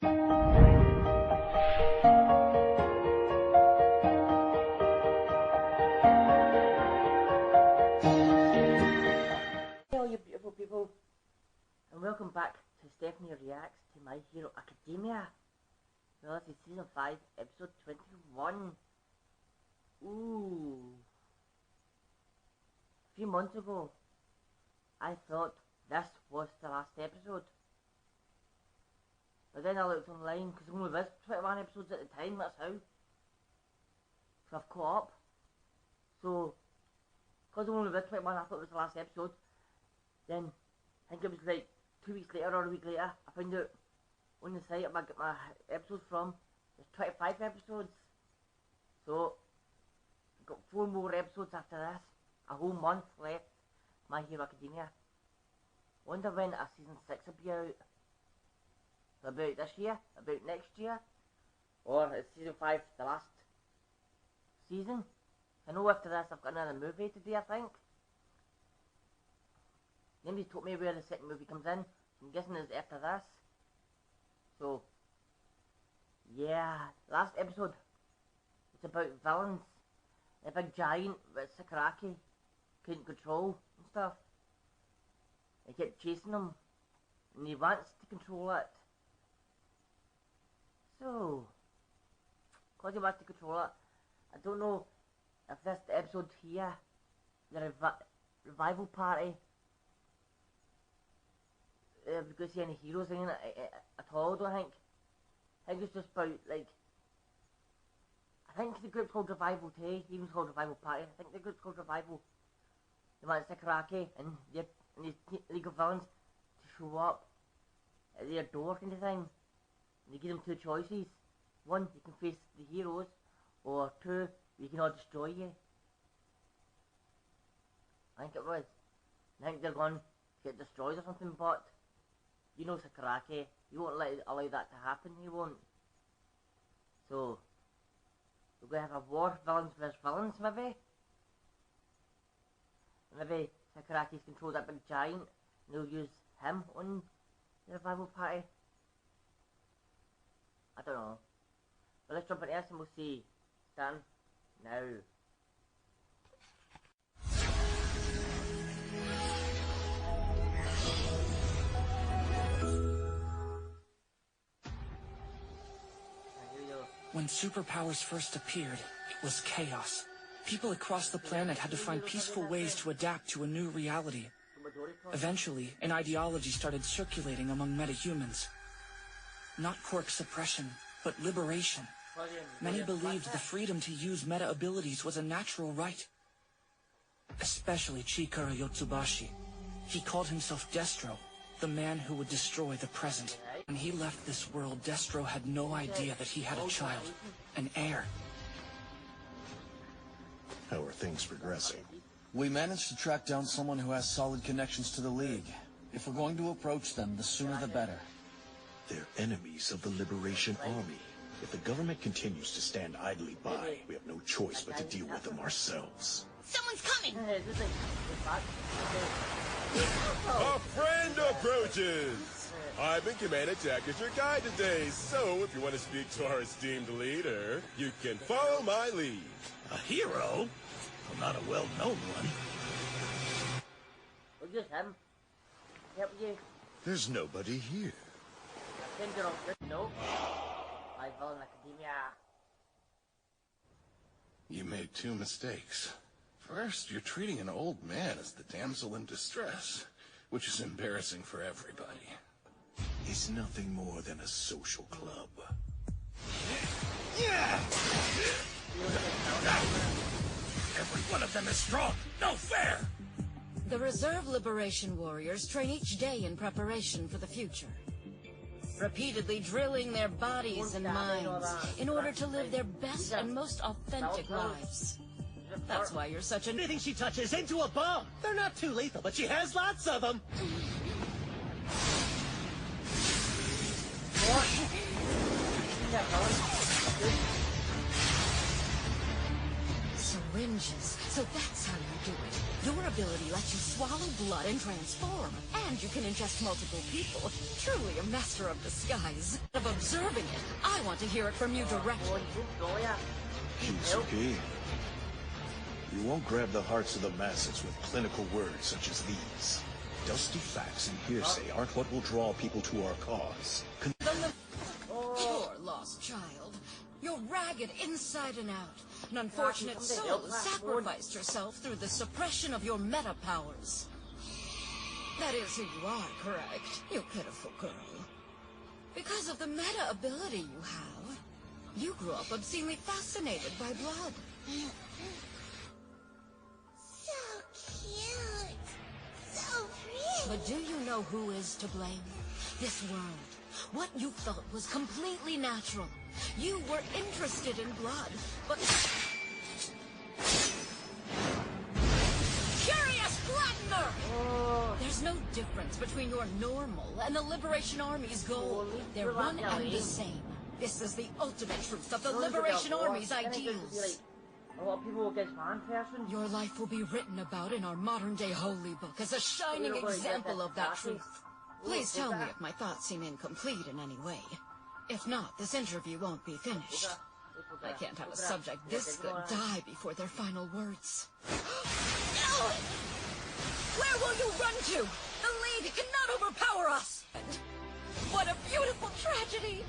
Hello you beautiful people, and welcome back to Stephanie Reacts to My Hero Academia. Well, this is Season 5, Episode 21. Ooh. A few months ago, I thought this was the last episode. But then I looked online, because only was 21 episodes at the time, that's how. So I've caught up. So, because only was 21, I thought it was the last episode. Then, I think it was like 2 weeks later or a week later, I found out on the site I get my episodes from, there's 25 episodes. So, I've got 4 more episodes after this, a whole month left, My Hero Academia. Wonder when a Season 6 will be out. About this year, about next year, or is Season 5 the last season? I know after this I've got another movie to do, I think. Nobody told me where the second movie comes in, so I'm guessing it's after this. So, yeah, last episode, it's about villains. A big giant that Sakuragi couldn't control and stuff. He kept chasing him, and he wants to control it. So, because he wants to control it, I don't know if this episode here, the revival party, we're going to see any heroes in it at all, I don't think. I think it's just about, like, I think the group's called Revival Day, even called Revival Party. I think the group's called Revival. They want Sakuragi and his League of Villains to show up at their door kind of thing. And they give them 2 choices. 1, you can face the heroes, or 2, we can all destroy you. I think it was. I think they're going to get destroyed or something, but you know Sakuragi, he won't allow that to happen, he won't. So, we're going to have a war, villains versus villains, maybe? Maybe Sakuragi's controlled that big giant, and they'll use him on the revival party. I don't know. But let's jump into this and we'll see. Stand now. When superpowers first appeared, it was chaos. People across the planet had to find peaceful ways to adapt to a new reality. Eventually, an ideology started circulating among metahumans. Not quirk suppression, but liberation. Many believed the freedom to use meta abilities was a natural right. Especially Chikara Yotsubashi. He called himself Destro, the man who would destroy the present. When he left this world, Destro had no idea that he had a child, an heir. How are things progressing? We managed to track down someone who has solid connections to the League. If we're going to approach them, the sooner the better. They're enemies of the Liberation Army. If the government continues to stand idly by, we have no choice but to deal with them ourselves. Someone's coming! A friend approaches! I've been commanded to act as your guide today, so if you want to speak to our esteemed leader, you can follow my lead. A hero? Well, not a well-known one. Well, just him. Help you. There's nobody here. No. My Villain Academia. You made 2 mistakes. First, you're treating an old man as the damsel in distress, which is embarrassing for everybody. It's nothing more than a social club. Every one of them is strong. No fair! The Reserve Liberation Warriors train each day in preparation for the future, repeatedly drilling their bodies and minds in order to live their best and most authentic lives. That's why you're such an... Anything she touches into a bomb. They're not too lethal, but she has lots of them. Syringes. So that's how you do it. Your ability lets you swallow blood and transform, and you can ingest multiple people. Truly a master of disguise. Of observing it, I want to hear it from you directly. Shinsuke, you won't grab the hearts of the masses with clinical words such as these. Dusty facts and hearsay aren't what will draw people to our cause. Poor lost child. You're ragged inside and out. An unfortunate soul sacrificed herself through the suppression of your meta powers. That is who you are, correct? You pitiful girl. Because of the meta ability you have, you grew up obscenely fascinated by blood. So cute. So pretty. But do you know who is to blame? This world. What you thought was completely natural. You were interested in blood, but... Curious Flattener! There's no difference between your normal and the Liberation Army's goal. They're one and the same. This is the ultimate truth of the Liberation Army's ideals. A lot of people will get fan person. Your life will be written about in our modern-day holy book as a shining example of that truth. Please tell me if my thoughts seem incomplete in any way. If not, this interview won't be finished. I can't have a subject this good die before their final words. No! Where will you run to? The League cannot overpower us! What a beautiful tragedy!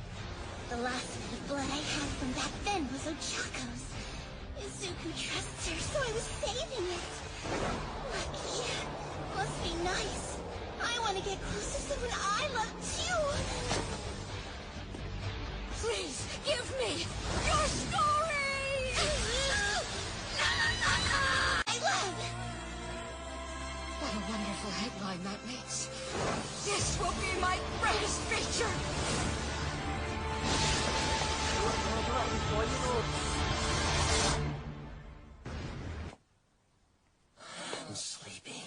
The last bit of blood I had from back then was Ochako's. Izuku trusts her, so I was saving it. Lucky. Must be nice. I want to get close to someone I love too. Please, give me your story! I love! What a wonderful headline that makes. This will be my greatest feature! I'm sleepy.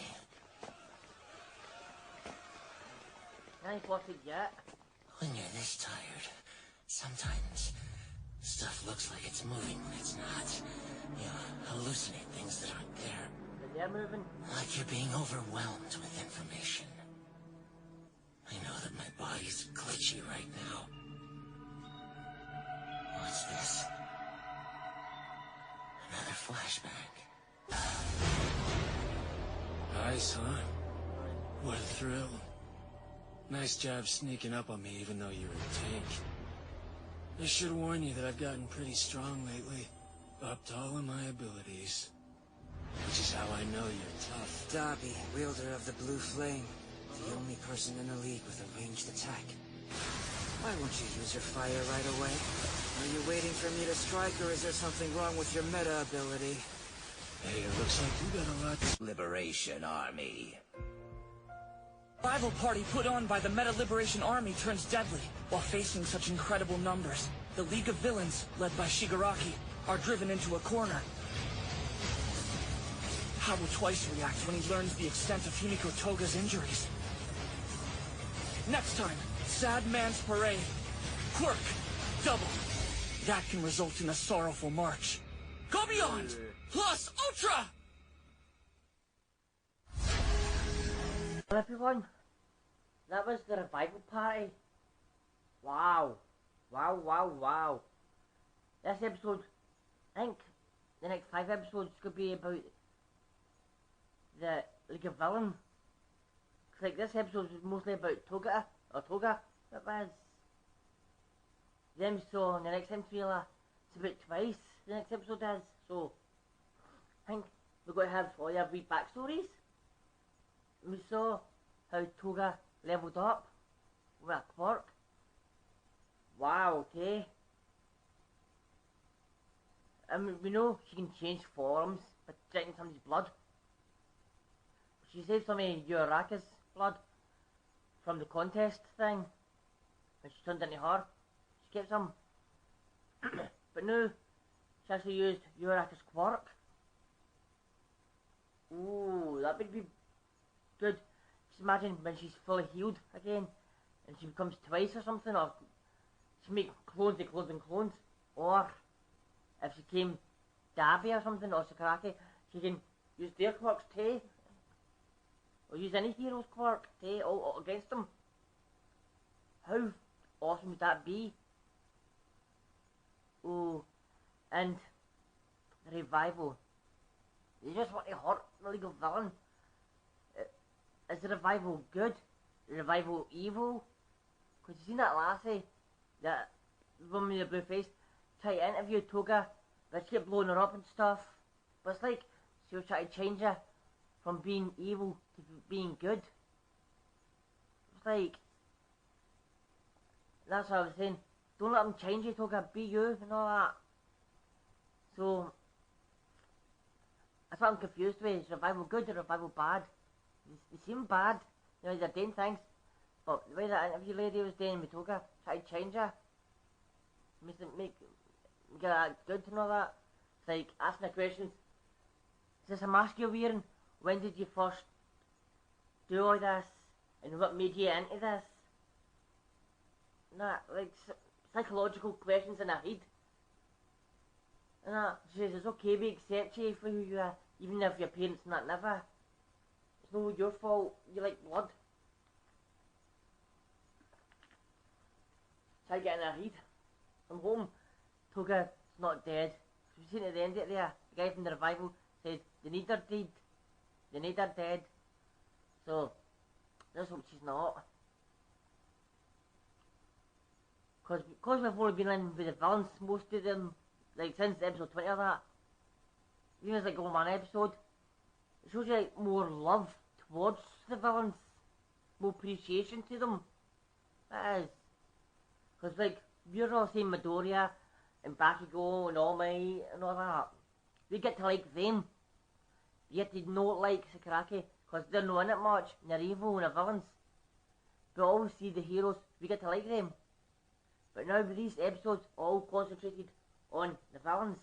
Nice watching yet. When you're this tired, sometimes stuff looks like it's moving when it's not. You hallucinate things that aren't there. But they're moving. Like you're being overwhelmed with information. I know that my body's glitchy right now. What's this? Another flashback. Nice, huh? What a thrill. Nice job sneaking up on me even though you're a tank. I should warn you that I've gotten pretty strong lately. Upped all of my abilities. Which is how I know you're tough. Dabi, wielder of the Blue Flame. The only person in the League with a ranged attack. Why won't you use your fire right away? Are you waiting for me to strike, or is there something wrong with your meta ability? Hey, it looks like you got a lot to... Liberation Army. Rival party put on by the Meta Liberation Army turns deadly. While facing such incredible numbers, the League of Villains, led by Shigaraki, are driven into a corner. How will Twice react when he learns the extent of Himiko Toga's injuries? Next time, Sad Man's Parade. Quirk, double. That can result in a sorrowful march. Go Beyond, plus Ultra! Hello everyone, that was the revival party. Wow, wow, wow, wow. This episode, I think the next 5 episodes could be about the League of Villains. Like this episode was mostly about Toga, that was. Then so in the next trailer, it's about Twice, the next episode is. So, I think we're going to have all your wee backstories. We saw how Toga leveled up with a quirk. Wow, okay. We know she can change forms by drinking somebody's blood. She saved some of Uraraka's blood from the contest thing when she turned into her. She kept some. But now she actually used Uraraka's quirk. Ooh, that would be good. Just imagine when she's fully healed again and she becomes Twice or something, or she make clones and clones and clones. Or if she came Dabi or something, or Sakuragi, she can use their quirks too. Or use any hero's quirk too, all against them. How awesome would that be? Oh, and the revival. They just want to hurt the League of Villains. Is the revival good? The revival evil? Because you seen that lassie, that woman with the blue face, try to interview Toga, but she kept blowing her up and stuff. But it's like she was trying to change her from being evil to being good. It's like, that's what I was saying. Don't let them change you, Toga. Be you and all that. So that's what I'm confused with. Is revival good or revival bad? They seem bad. You know, they're doing things. But the way that interview lady was doing with Toga, trying to change her, make her good and all that. It's like asking her questions. Is this a mask you're wearing? When did you first do all this? And what made you into this? Nah, like psychological questions in her head. And she says it's okay, we accept you for who you are, even if your parents not never. It's not your fault, you like blood. Try to get in her head. From home, Toga's not dead. We've seen at the end of it there, the guy from the revival said they need her dead. They need her dead. So, let's hope she's not. Because we've only been in with the villains, most of them, like since episode 20 of that, even as like only one episode, it shows you like more love towards the villains, more appreciation to them. That is. Because like, we're all saying Midoriya and Bakugo and All Might and all that. We get to like them. Yet they don't like Sakuragi because they're not in it much and they're evil and they're villains. But always see the heroes, we get to like them. But now with these episodes all concentrated on the villains,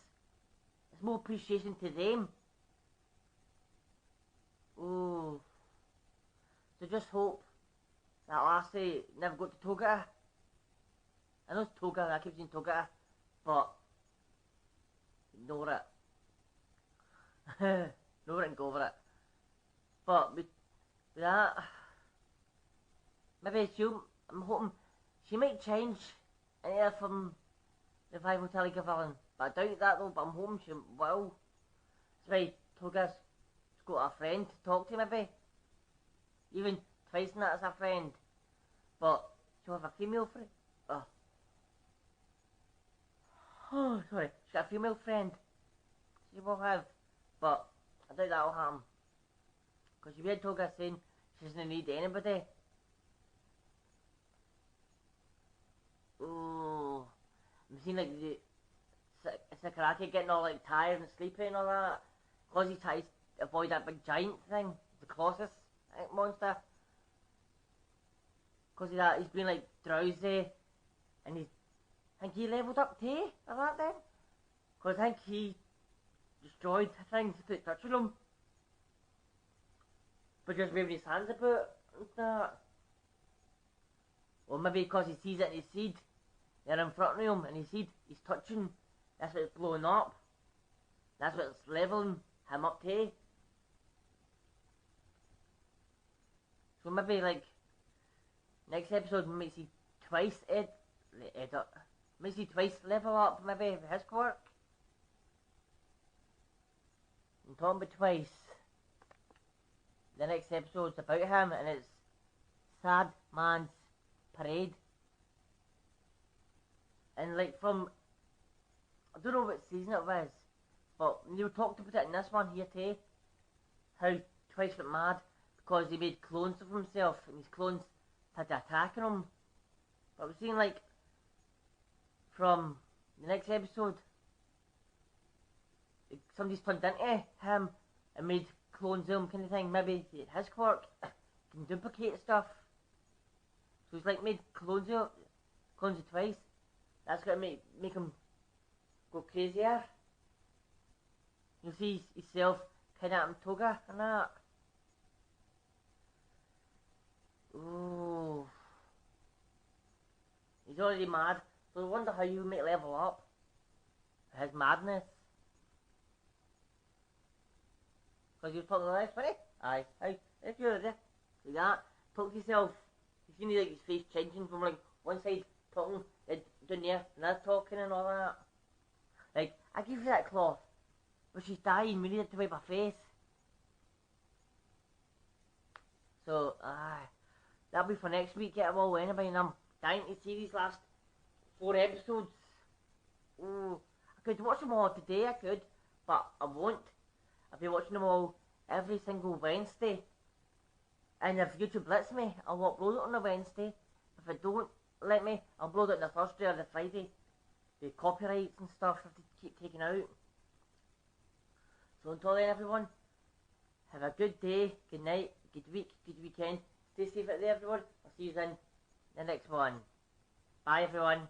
there's more appreciation to them. Oh. So just hope that lassie never got to Toga. I know it's Toga, I keep saying Toga, but ignore it. Ignore it and go over it. But with that, maybe I'm hoping she might change anything from Revival to League of Villains. But I doubt that though, but I'm hoping she will. That's why Toga's got a friend to talk to maybe. Even twice in that as a friend. But she'll have a female friend. Oh, sorry. She's got a female friend. She will have. But I doubt that'll happen. Because you heard Toga saying she doesn't need anybody. Oh. I've seen like the Sakuragi getting all like tired and sleepy and all that. Because he tries to avoid that big giant thing. The Colossus monster. Because of that, he's been like drowsy. And I think he levelled up too at that then. Because I think he destroyed things without touching them. But just waving his hands about and that. Or maybe because he sees it in his seed. They're in front of him and his seed, he's touching. That's what it's blowing up. That's what it's levelling him up to. So maybe like next episode we might see twice might see twice level up maybe his quirk. I'm talking about twice. The next episode's about him and it's Sad Man's Parade. And like from, I don't know what season it was, but they were talked about it in this one here too, how Twice went mad because he made clones of himself and his clones started attacking him. But we're seeing like, from the next episode, somebody's turned into him and made clones of him kind of thing. Maybe his quirk can duplicate stuff. So he's like made clones of Twice. That's going to make him go crazier. You'll see himself kidnapping Toga and that. Ooh. He's already mad. So I wonder how you might level up his madness. Because you were talking like this, funny? Aye. If you're there, like that, talk to yourself. You see like his face changing from like one side talking down there, and that's talking and all that. Like, I gave you that cloth, but she's dying, we needed to wipe her face. So, that'll be for next week, get them all anyway, and I'm dying to see these last 4 episodes. Ooh, I could watch them all today, I could, but I won't. I'll be watching them all every single Wednesday. And if YouTube lets me, I'll upload it on a Wednesday. If it don't let me, I'll upload it on the Thursday or the Friday. The copyrights and stuff have to keep taken out. So until then, everyone, have a good day, good night, good week, good weekend. Stay safe out there, everyone. I'll see you in the next one. Bye, everyone.